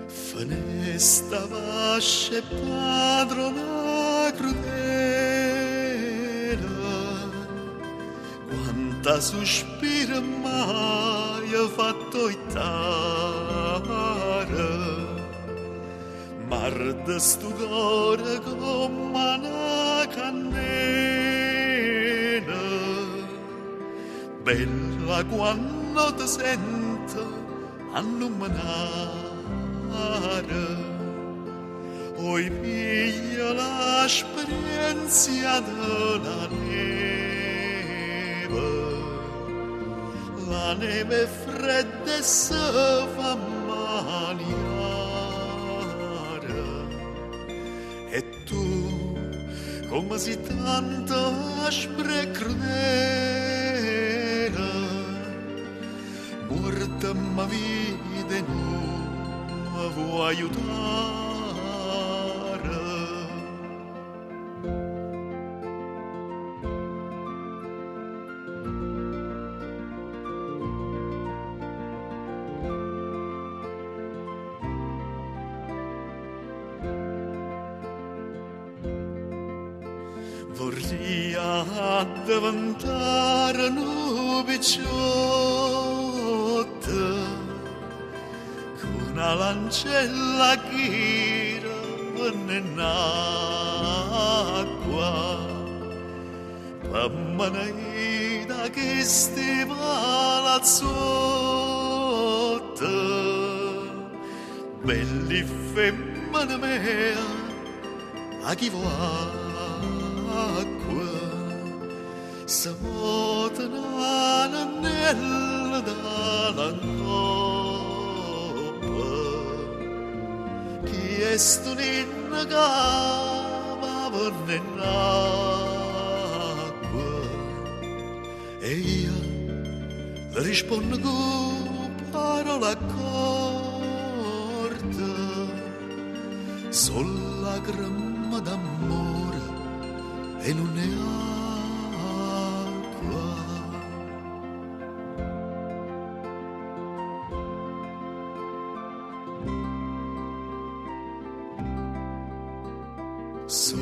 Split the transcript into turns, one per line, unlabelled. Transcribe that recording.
Fenesta vasce padrona crudela, quanta sospira mai ha fatto itare, mar de stugore come una cannella, bella quando ti sento annumanare. Oi piglia l'esperienza della neve, la neve fredda e se fa maniare, e tu, come sei tanto aspra e crudele, morta ma vide noi vuoi aiutare. Vorrei diventare un picciotta, una lancella gira nell'acqua, pammanai da che stiva sotto, belli femmine mea, a chi vuoi acqua, se votano nel dall'ancora. Esto ninna cava nell'acqua e io le rispondo con parola corta, sol lacrima d'amore e non è acqua. So